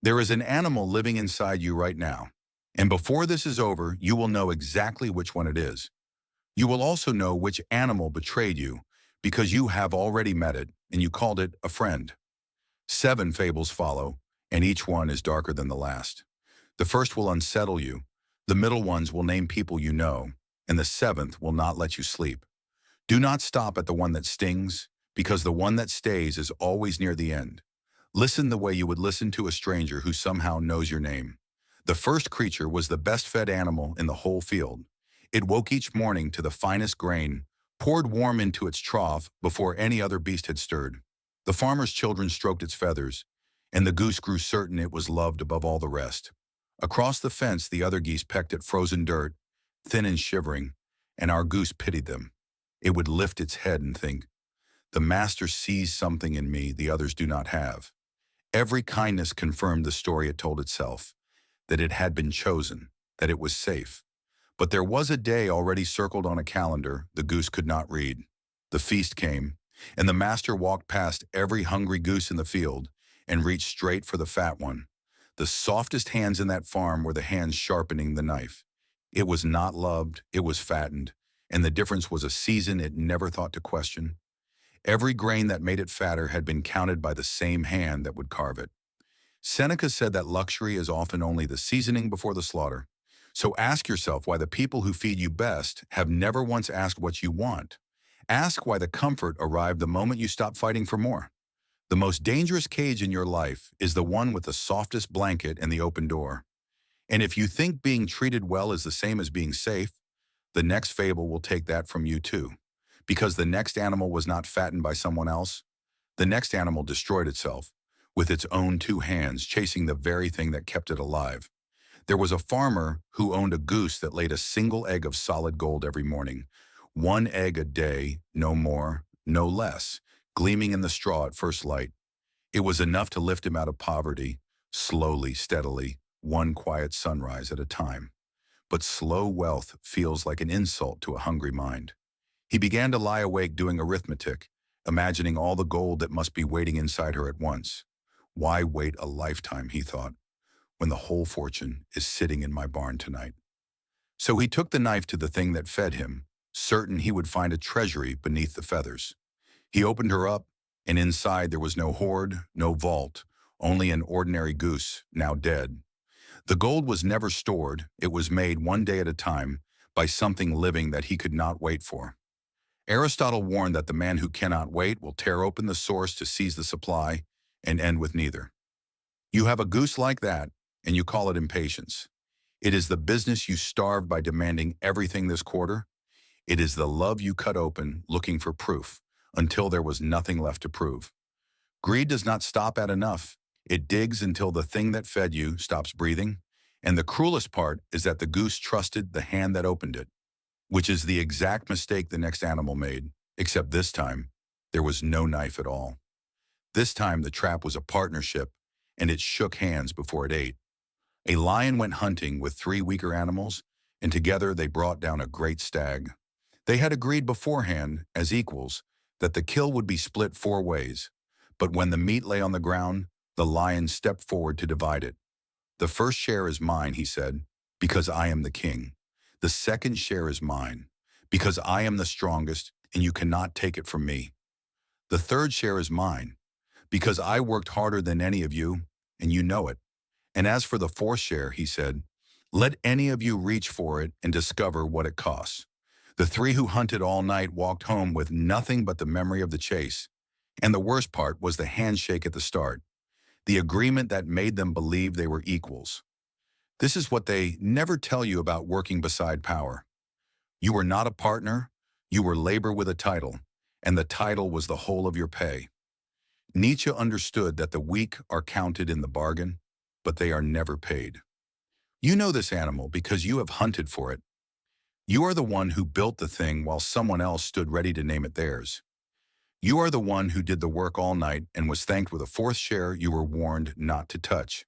There is an animal living inside you right now. And before this is over, you will know exactly which one it is. You will also know which animal betrayed you because you have already met it and you called it a friend. 7 fables follow, and each one is darker than the last. The first will unsettle you, the middle ones will name people you know, and the seventh will not let you sleep. Do not stop at the one that stings, because the one that stays is always near the end. Listen the way you would listen to a stranger who somehow knows your name. The first creature was the best-fed animal in the whole field. It woke each morning to the finest grain, poured warm into its trough before any other beast had stirred. The farmer's children stroked its feathers, and the goose grew certain it was loved above all the rest. Across the fence the other geese pecked at frozen dirt, thin and shivering, and our goose pitied them. It would lift its head and think, "The master sees something in me the others do not have." Every kindness confirmed the story it told itself, that it had been chosen, that it was safe. But there was a day already circled on a calendar the goose could not read. The feast came, and the master walked past every hungry goose in the field and reached straight for the fat one. The softest hands in that farm were the hands sharpening the knife. It was not loved, it was fattened, and the difference was a season it never thought to question. Every grain that made it fatter had been counted by the same hand that would carve it. Seneca said that luxury is often only the seasoning before the slaughter. So ask yourself why the people who feed you best have never once asked what you want. Ask why the comfort arrived the moment you stop fighting for more. The most dangerous cage in your life is the one with the softest blanket and the open door. And if you think being treated well is the same as being safe, the next fable will take that from you too. Because the next animal was not fattened by someone else, the next animal destroyed itself, with its own 2 hands chasing the very thing that kept it alive. There was a farmer who owned a goose that laid a single egg of solid gold every morning. 1 egg a day, no more, no less, gleaming in the straw at first light. It was enough to lift him out of poverty, slowly, steadily, one quiet sunrise at a time. But slow wealth feels like an insult to a hungry mind. He began to lie awake doing arithmetic, imagining all the gold that must be waiting inside her at once. Why wait a lifetime, he thought, when the whole fortune is sitting in my barn tonight? So he took the knife to the thing that fed him, certain he would find a treasury beneath the feathers. He opened her up, and inside there was no hoard, no vault, only an ordinary goose, now dead. The gold was never stored, it was made one day at a time by something living that he could not wait for. Aristotle warned that the man who cannot wait will tear open the source to seize the supply and end with neither. You have a goose like that, and you call it impatience. It is the business you starved by demanding everything this quarter. It is the love you cut open looking for proof until there was nothing left to prove. Greed does not stop at enough. It digs until the thing that fed you stops breathing. And the cruelest part is that the goose trusted the hand that opened it, which is the exact mistake the next animal made, except this time, there was no knife at all. This time the trap was a partnership, and it shook hands before it ate. A lion went hunting with 3 weaker animals, and together they brought down a great stag. They had agreed beforehand, as equals, that the kill would be split 4 ways, but when the meat lay on the ground, the lion stepped forward to divide it. "The first share is mine," he said, "because I am the king. The second share is mine, because I am the strongest, and you cannot take it from me. The third share is mine, because I worked harder than any of you, and you know it. And as for the fourth share," he said, "let any of you reach for it and discover what it costs." The 3 who hunted all night walked home with nothing but the memory of the chase. And the worst part was the handshake at the start, the agreement that made them believe they were equals. This is what they never tell you about working beside power. You were not a partner, you were labor with a title, and the title was the whole of your pay. Nietzsche understood that the weak are counted in the bargain, but they are never paid. You know this animal because you have hunted for it. You are the one who built the thing while someone else stood ready to name it theirs. You are the one who did the work all night and was thanked with a fourth share you were warned not to touch.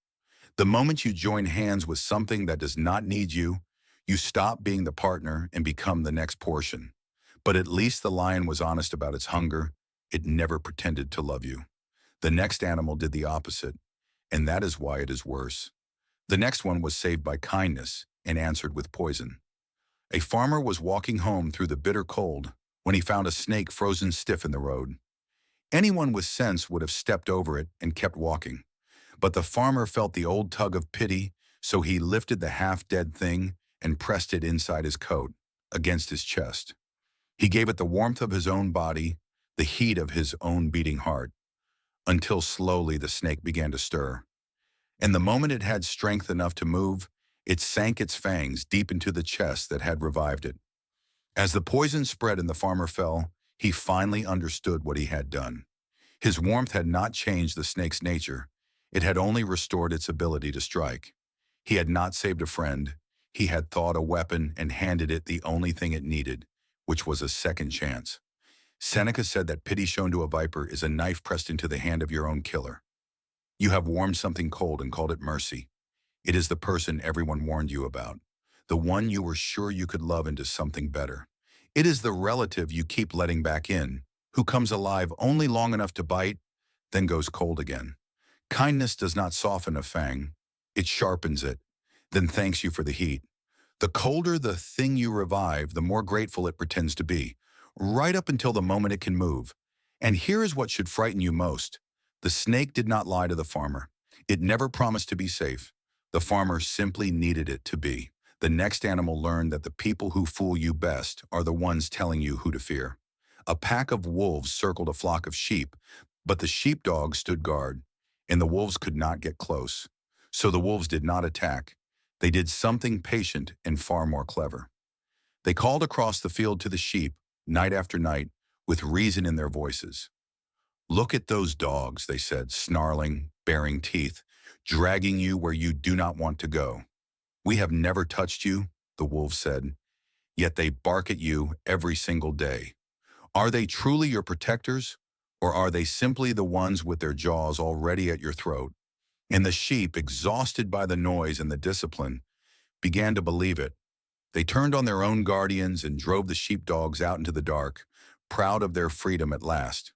The moment you join hands with something that does not need you, you stop being the partner and become the next portion. But at least the lion was honest about its hunger. It never pretended to love you. The next animal did the opposite. and that is why it is worse. The next one was saved by kindness and answered with poison. A farmer was walking home through the bitter cold when he found a snake frozen stiff in the road. Anyone with sense would have stepped over it and kept walking. But the farmer felt the old tug of pity, so he lifted the half-dead thing and pressed it inside his coat, against his chest. He gave it the warmth of his own body, the heat of his own beating heart, until slowly the snake began to stir. And the moment it had strength enough to move, it sank its fangs deep into the chest that had revived it. As the poison spread and the farmer fell, he finally understood what he had done. His warmth had not changed the snake's nature. It had only restored its ability to strike. He had not saved a friend. He had thought a weapon and handed it the only thing it needed, which was a second chance. Seneca said that pity shown to a viper is a knife pressed into the hand of your own killer. You have warmed something cold and called it mercy. It is the person everyone warned you about, the one you were sure you could love into something better. It is the relative you keep letting back in, who comes alive only long enough to bite, then goes cold again. Kindness does not soften a fang. It sharpens it, then thanks you for the heat. The colder the thing you revive, the more grateful it pretends to be, right up until the moment it can move. And here is what should frighten you most. The snake did not lie to the farmer. It never promised to be safe. The farmer simply needed it to be. The next animal learned that the people who fool you best are the ones telling you who to fear. A pack of wolves circled a flock of sheep, but the sheepdog stood guard, and the wolves could not get close. So the wolves did not attack. They did something patient and far more clever. They called across the field to the sheep, night after night, with reason in their voices. Look at those dogs, they said, snarling, baring teeth, dragging you where you do not want to go. We have never touched you, the wolves said, yet they bark at you every single day. Are they truly your protectors, or are they simply the ones with their jaws already at your throat? And the sheep, exhausted by the noise and the discipline, began to believe it. They turned on their own guardians and drove the sheepdogs out into the dark, proud of their freedom at last.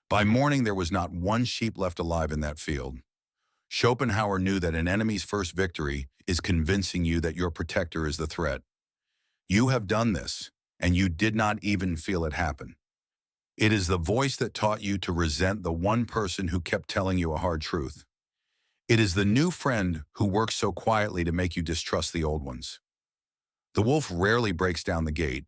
By morning, there was not one sheep left alive in that field. Schopenhauer knew that an enemy's first victory is convincing you that your protector is the threat. You have done this, and you did not even feel it happen. It is the voice that taught you to resent the one person who kept telling you a hard truth. It is the new friend who works so quietly to make you distrust the old ones. The wolf rarely breaks down the gate.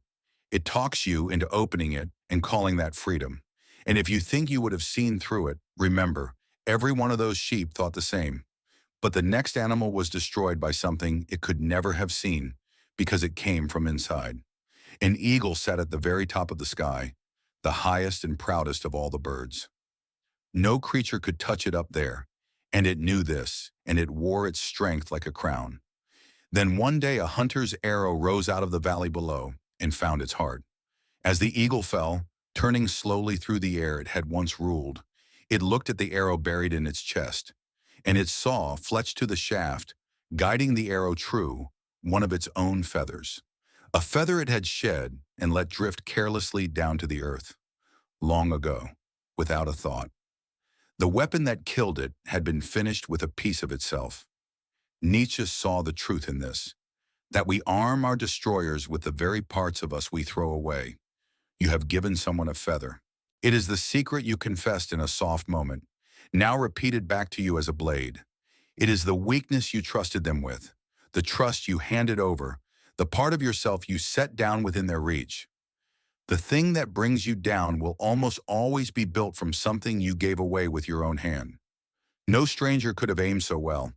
It talks you into opening it and calling that freedom. And if you think you would have seen through it, remember, every one of those sheep thought the same. But the next animal was destroyed by something it could never have seen because it came from inside. An eagle sat at the very top of the sky, the highest and proudest of all the birds. No creature could touch it up there, and it knew this, and it wore its strength like a crown. Then one day a hunter's arrow rose out of the valley below and found its heart. As the eagle fell, turning slowly through the air it had once ruled, it looked at the arrow buried in its chest, and it saw, fletched to the shaft, guiding the arrow true, one of its own feathers. A feather it had shed and let drift carelessly down to the earth, long ago, without a thought. The weapon that killed it had been finished with a piece of itself. Nietzsche saw the truth in this, that we arm our destroyers with the very parts of us we throw away. You have given someone a feather. It is the secret you confessed in a soft moment, now repeated back to you as a blade. It is the weakness you trusted them with, the trust you handed over, the part of yourself you set down within their reach. The thing that brings you down will almost always be built from something you gave away with your own hand. No stranger could have aimed so well.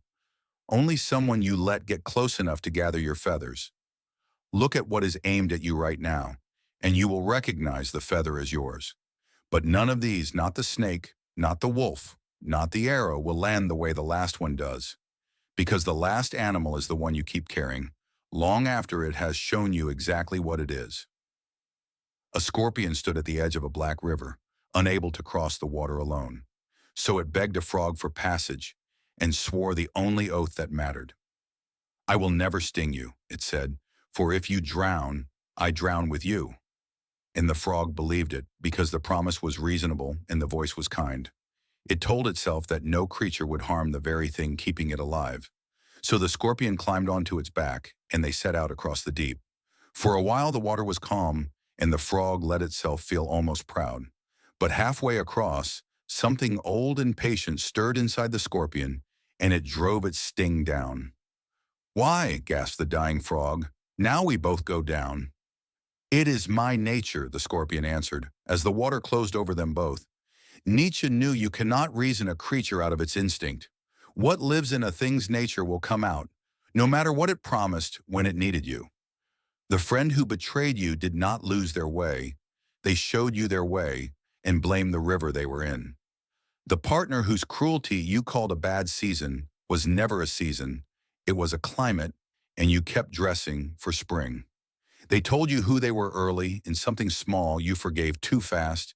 Only someone you let get close enough to gather your feathers. Look at what is aimed at you right now, and you will recognize the feather as yours. But none of these, not the snake, not the wolf, not the arrow, will land the way the last one does. Because the last animal is the one you keep carrying, long after it has shown you exactly what it is. A scorpion stood at the edge of a black river, unable to cross the water alone. So it begged a frog for passage and swore the only oath that mattered. I will never sting you, it said, for if you drown, I drown with you. And the frog believed it because the promise was reasonable and the voice was kind. It told itself that no creature would harm the very thing keeping it alive. So the scorpion climbed onto its back, and they set out across the deep. For a while the water was calm, and the frog let itself feel almost proud. But halfway across, something old and patient stirred inside the scorpion, and it drove its sting down. "Why?" gasped the dying frog. "Now we both go down." "It is my nature," the scorpion answered, as the water closed over them both. Nietzsche knew you cannot reason a creature out of its instinct. What lives in a thing's nature will come out, no matter what it promised when it needed you. The friend who betrayed you did not lose their way. They showed you their way and blamed the river they were in. The partner whose cruelty you called a bad season was never a season. It was a climate, and you kept dressing for spring. They told you who they were early in something small you forgave too fast,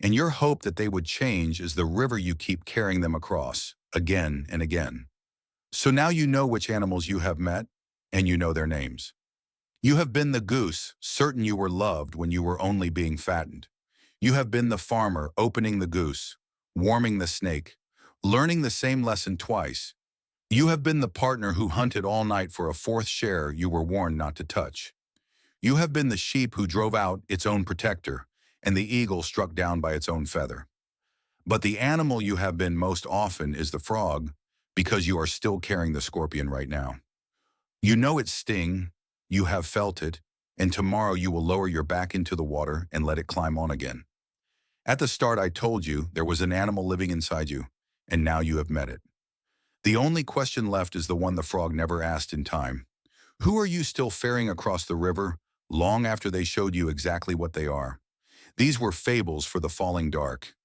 and your hope that they would change is the river you keep carrying them across, again and again. So now you know which animals you have met, and you know their names. You have been the goose, certain you were loved when you were only being fattened. You have been the farmer opening the goose, warming the snake, learning the same lesson twice. You have been the partner who hunted all night for a fourth share you were warned not to touch. You have been the sheep who drove out its own protector, and the eagle struck down by its own feather. But the animal you have been most often is the frog, because you are still carrying the scorpion right now. You know its sting, you have felt it, and tomorrow you will lower your back into the water and let it climb on again. At the start I told you there was an animal living inside you, and now you have met it. The only question left is the one the frog never asked in time. Who are you still ferrying across the river, long after they showed you exactly what they are? These were fables for the falling dark,